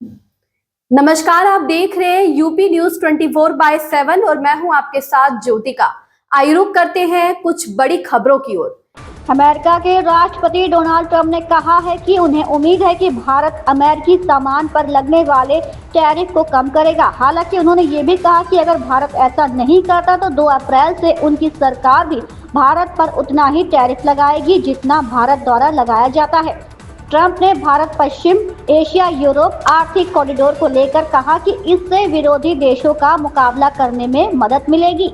नमस्कार, आप देख रहे हैं यूपी न्यूज 24/7 और मैं हूं आपके साथ ज्योतिका। आइए रुक करते हैं कुछ बड़ी खबरों की ओर। अमेरिका के राष्ट्रपति डोनाल्ड ट्रंप ने कहा है कि उन्हें उम्मीद है कि भारत अमेरिकी सामान पर लगने वाले टैरिफ को कम करेगा। हालांकि उन्होंने ये भी कहा कि अगर भारत ऐसा नहीं करता तो 2 अप्रैल से उनकी सरकार भी भारत पर उतना ही टैरिफ लगाएगी जितना भारत द्वारा लगाया जाता है। ट्रंप ने भारत पश्चिम एशिया यूरोप आर्थिक कॉरिडोर को लेकर कहा कि इससे विरोधी देशों का मुकाबला करने में मदद मिलेगी।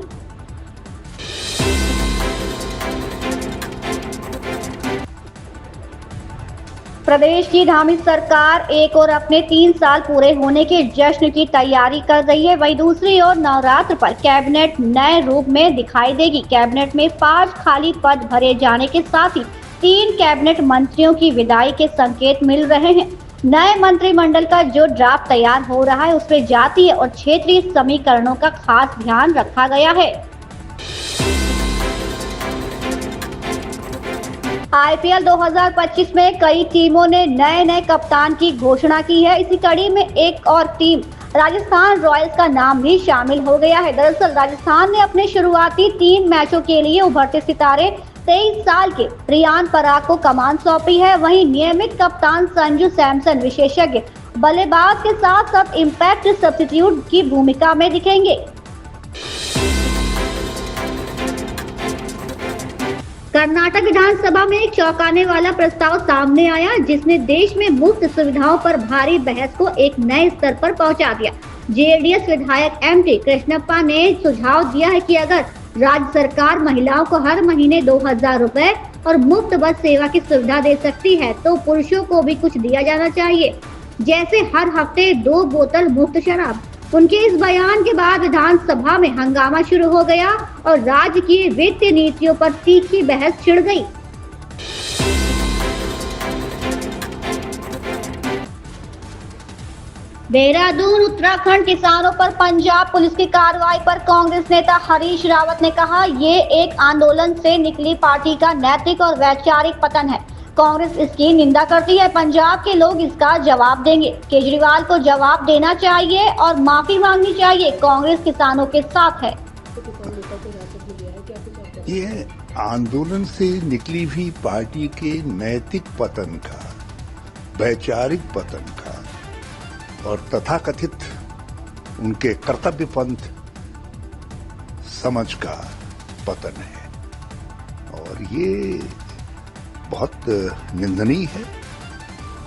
प्रदेश की धामी सरकार एक और अपने 3 साल पूरे होने के जश्न की तैयारी कर रही है, वहीं दूसरी ओर नवरात्र पर कैबिनेट नए रूप में दिखाई देगी। कैबिनेट में 5 खाली पद भरे जाने के साथ ही 3 कैबिनेट मंत्रियों की विदाई के संकेत मिल रहे हैं। नए मंत्रिमंडल का जो ड्राफ्ट तैयार हो रहा है उसमें जातीय और क्षेत्रीय समीकरणों का खास ध्यान रखा गया है। आईपीएल 2025 में कई टीमों ने नए कप्तान की घोषणा की है। इसी कड़ी में एक और टीम राजस्थान रॉयल्स का नाम भी शामिल हो गया है। दरअसल राजस्थान ने अपने शुरुआती 3 मैचों के लिए उभरते सितारे 23 साल के रियान पराग को कमान सौंपी है। वहीं नियमित कप्तान संजू सैमसन विशेषज्ञ बल्लेबाज के साथ साथ इम्पैक्ट सब्स्टिट्यूट की भूमिका में दिखेंगे। कर्नाटक विधानसभा में एक चौंकाने वाला प्रस्ताव सामने आया जिसने देश में मुफ्त सुविधाओं पर भारी बहस को एक नए स्तर पर पहुंचा दिया। जेडीएस विधायक एमटी कृष्णप्पा ने सुझाव दिया है कि अगर राज्य सरकार महिलाओं को हर महीने 2000 रुपए और मुफ्त बस सेवा की सुविधा दे सकती है तो पुरुषों को भी कुछ दिया जाना चाहिए, जैसे हर हफ्ते 2 बोतल मुफ्त शराब। उनके इस बयान के बाद विधानसभा में हंगामा शुरू हो गया और राज्य की वित्तीय नीतियों पर तीखी बहस छिड़ गई। देहरादून उत्तराखंड किसानों पर पंजाब पुलिस की कार्रवाई पर कांग्रेस नेता हरीश रावत ने कहा, ये एक आंदोलन से निकली पार्टी का नैतिक और वैचारिक पतन है। कांग्रेस इसकी निंदा करती है। पंजाब के लोग इसका जवाब देंगे। केजरीवाल को जवाब देना चाहिए और माफी मांगनी चाहिए। कांग्रेस किसानों के साथ है। ये आंदोलन से निकली हुई पार्टी के नैतिक पतन का, वैचारिक पतन का और तथाकथित उनके कर्तव्य पंथ समझ का पतन है और ये बहुत निंदनीय है।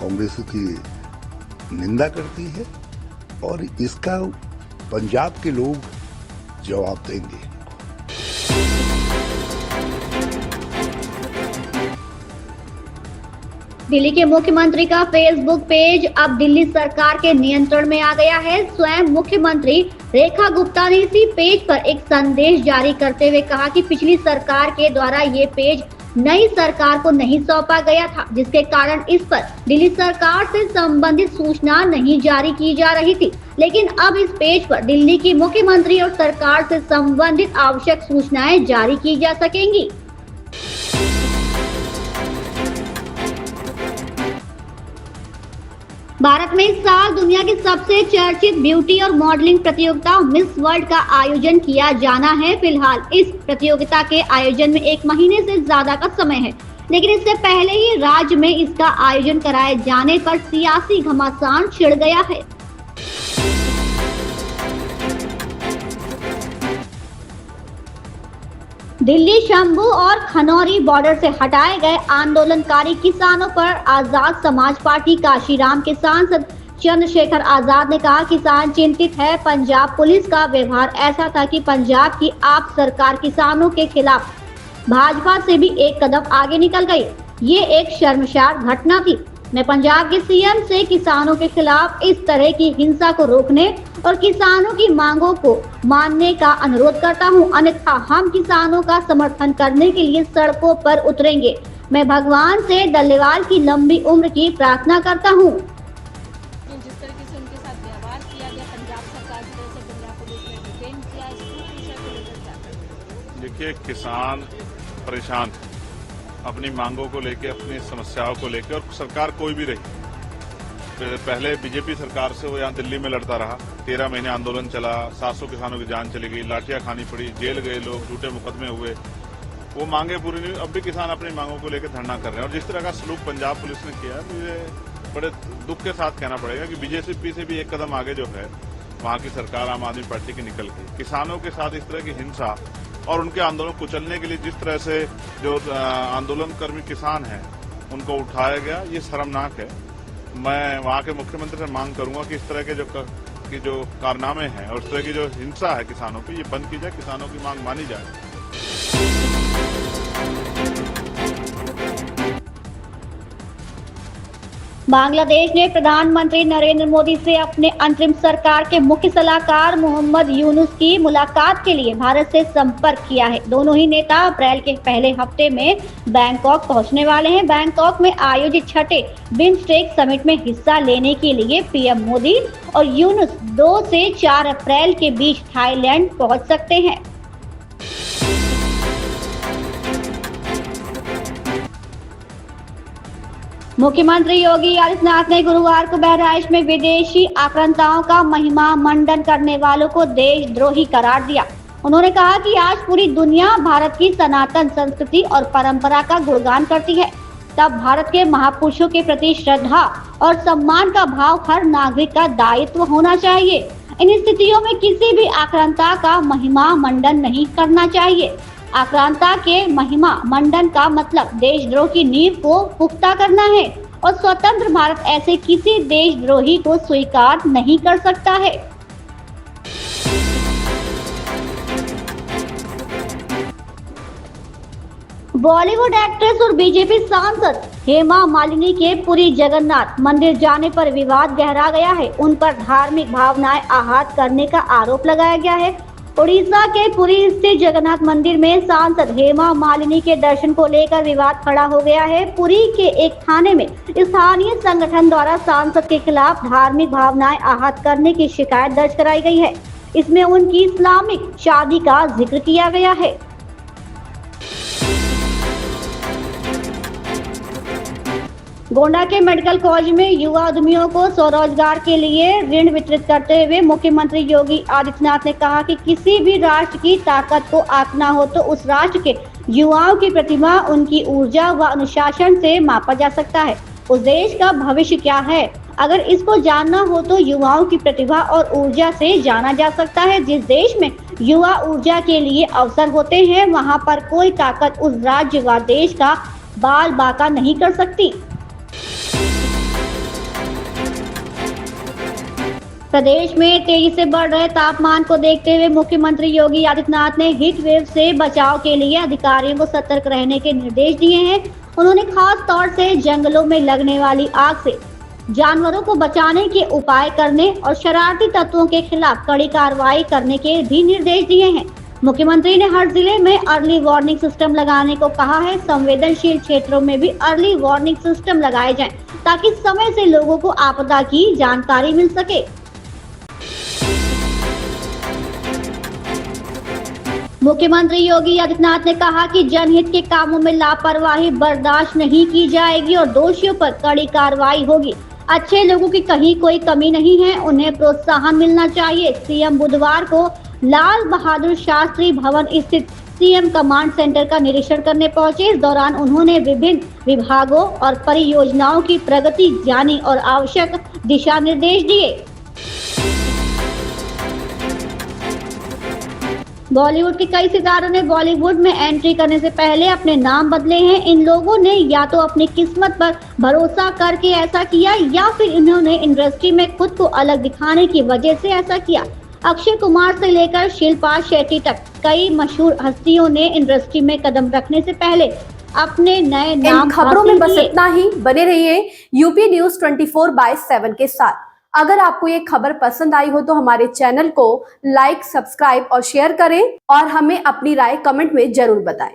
कांग्रेस की निंदा करती है और इसका पंजाब के लोग जवाब देंगे। दिल्ली के मुख्यमंत्री का फेसबुक पेज अब दिल्ली सरकार के नियंत्रण में आ गया है। स्वयं मुख्यमंत्री रेखा गुप्ता ने इसी पेज पर एक संदेश जारी करते हुए कहा कि पिछली सरकार के द्वारा ये पेज नई सरकार को नहीं सौंपा गया था, जिसके कारण इस पर दिल्ली सरकार से संबंधित सूचना नहीं जारी की जा रही थी। लेकिन अब इस पेज पर दिल्ली की मुख्यमंत्री और सरकार से संबंधित आवश्यक सूचनाएं जारी की जा सकेंगी। भारत में इस साल दुनिया की सबसे चर्चित ब्यूटी और मॉडलिंग प्रतियोगिता मिस वर्ल्ड का आयोजन किया जाना है। फिलहाल इस प्रतियोगिता के आयोजन में 1 महीने से ज्यादा का समय है, लेकिन इससे पहले ही राज्य में इसका आयोजन कराए जाने पर सियासी घमासान छिड़ गया है। दिल्ली शंभू और खनौरी बॉर्डर से हटाए गए आंदोलनकारी किसानों पर आजाद समाज पार्टी काशीराम के सांसद चंद्रशेखर आजाद ने कहा, किसान चिंतित है। पंजाब पुलिस का व्यवहार ऐसा था कि पंजाब की आप सरकार किसानों के खिलाफ भाजपा से भी एक कदम आगे निकल गई। ये एक शर्मसार घटना थी। मैं पंजाब के सीएम से किसानों के खिलाफ इस तरह की हिंसा को रोकने और किसानों की मांगों को मानने का अनुरोध करता हूं, अन्यथा हम किसानों का समर्थन करने के लिए सड़कों पर उतरेंगे। मैं भगवान से डल्लेवाल की लंबी उम्र की प्रार्थना करता हूं। जिस तरीके से उनके साथ व्यवहार किया गया पंजाब सरकार की तरफ से, पंजाब पुलिस ने डिटेन किया, इसको विषय को लेकर क्या करेंगे? देखिए, किसान परेशान है अपनी मांगों को लेकर, अपनी समस्याओं को लेकर, और सरकार कोई भी रही पहले बीजेपी सरकार से वो यहाँ दिल्ली में लड़ता रहा। 13 महीने आंदोलन चला, 700 किसानों की जान चली गई, लाठियां खानी पड़ी, जेल गए लोग, झूठे मुकदमे हुए। वो मांगे पूरी नहीं। अब भी किसान अपनी मांगों को लेकर धरना कर रहे हैं। और जिस तरह का सलूक पंजाब पुलिस ने किया, मुझे बड़े दुख के साथ कहना पड़ेगा कि बीजेपी से भी एक कदम आगे जो है वहां की सरकार आम आदमी पार्टी की निकल गई। किसानों के साथ इस तरह की हिंसा और उनके आंदोलन को कुचलने के लिए जिस तरह से जो आंदोलनकर्मी किसान हैं उनको उठाया गया, ये शर्मनाक है। मैं वहां के मुख्यमंत्री से मांग करूंगा कि इस तरह के जो कारनामे हैं और इस तरह की जो हिंसा है किसानों की, ये बंद की जाए, किसानों की मांग मानी जाए। बांग्लादेश ने प्रधानमंत्री नरेंद्र मोदी से अपने अंतरिम सरकार के मुख्य सलाहकार मोहम्मद यूनुस की मुलाकात के लिए भारत से संपर्क किया है। दोनों ही नेता अप्रैल के पहले हफ्ते में बैंकॉक पहुंचने वाले हैं। बैंकॉक में आयोजित छठे बिम्स्टेक समिट में हिस्सा लेने के लिए पीएम मोदी और यूनुस 2 से 4 अप्रैल के बीच थाईलैंड पहुंच सकते हैं। मुख्यमंत्री योगी आदित्यनाथ ने गुरुवार को बहराइच में विदेशी आक्रांताओं का महिमा मंडन करने वालों को देशद्रोही करार दिया। उन्होंने कहा कि आज पूरी दुनिया भारत की सनातन संस्कृति और परंपरा का गुणगान करती है, तब भारत के महापुरुषों के प्रति श्रद्धा और सम्मान का भाव हर नागरिक का दायित्व होना चाहिए। इन स्थितियों में किसी भी आक्रांता का महिमा मंडन नहीं करना चाहिए। आक्रांता के महिमा मंडन का मतलब देशद्रोह की नींव को पुख्ता करना है और स्वतंत्र भारत ऐसे किसी देशद्रोही को स्वीकार नहीं कर सकता है। बॉलीवुड एक्ट्रेस और बीजेपी सांसद हेमा मालिनी के पुरी जगन्नाथ मंदिर जाने पर विवाद गहरा गया है। उन पर धार्मिक भावनाएं आहत करने का आरोप लगाया गया है। उड़ीसा के पुरी स्थित जगन्नाथ मंदिर में सांसद हेमा मालिनी के दर्शन को लेकर विवाद खड़ा हो गया है। पुरी के एक थाने में स्थानीय संगठन द्वारा सांसद के खिलाफ धार्मिक भावनाएं आहत करने की शिकायत दर्ज कराई गई है। इसमें उनकी इस्लामिक शादी का जिक्र किया गया है। गोंडा के मेडिकल कॉलेज में युवा उद्यमियों को स्वरोजगार के लिए ऋण वितरित करते हुए मुख्यमंत्री योगी आदित्यनाथ ने कहा कि किसी भी राष्ट्र की ताकत को आंकना हो तो उस राष्ट्र के युवाओं की प्रतिभा, उनकी ऊर्जा व अनुशासन से मापा जा सकता है। उस देश का भविष्य क्या है, अगर इसको जानना हो तो युवाओं की प्रतिभा और ऊर्जा से जाना जा सकता है। जिस देश में युवा ऊर्जा के लिए अवसर होते हैं, वहाँ पर कोई ताकत उस राज्य व देश का बाल बाका नहीं कर सकती। प्रदेश में तेजी से बढ़ रहे तापमान को देखते हुए मुख्यमंत्री योगी आदित्यनाथ ने हीट वेव से बचाव के लिए अधिकारियों को सतर्क रहने के निर्देश दिए हैं। उन्होंने खास तौर से जंगलों में लगने वाली आग से जानवरों को बचाने के उपाय करने और शरारती तत्वों के खिलाफ कड़ी कार्रवाई करने के भी निर्देश दिए हैं। मुख्यमंत्री ने हर जिले में अर्ली वार्निंग सिस्टम लगाने को कहा है। संवेदनशील क्षेत्रों में भी अर्ली वार्निंग सिस्टम लगाए जाएं ताकि समय से लोगों को आपदा की जानकारी मिल सके। मुख्यमंत्री योगी आदित्यनाथ ने कहा कि जनहित के कामों में लापरवाही बर्दाश्त नहीं की जाएगी और दोषियों पर कड़ी कार्रवाई होगी। अच्छे लोगों की कहीं कोई कमी नहीं है, उन्हें प्रोत्साहन मिलना चाहिए। सीएम बुधवार को लाल बहादुर शास्त्री भवन स्थित सीएम कमांड सेंटर का निरीक्षण करने पहुंचे। इस दौरान उन्होंने विभिन्न विभागों और परियोजनाओं की प्रगति जानी और आवश्यक दिशा निर्देश दिए। बॉलीवुड के कई सितारों ने बॉलीवुड में एंट्री करने से पहले अपने नाम बदले हैं। इन लोगों ने या तो अपनी किस्मत पर भरोसा करके ऐसा किया या फिर इन्होंने इंडस्ट्री में खुद को अलग दिखाने की वजह से ऐसा किया। अक्षय कुमार से लेकर शिल्पा शेट्टी तक कई मशहूर हस्तियों ने इंडस्ट्री में कदम रखने से पहले अपने नए नाम। इन खबरों में बस इतना ही। बने रहिए यूपी न्यूज 24/7 के साथ। अगर आपको ये खबर पसंद आई हो तो हमारे चैनल को लाइक, सब्सक्राइब और शेयर करें और हमें अपनी राय कमेंट में जरूर बताएं।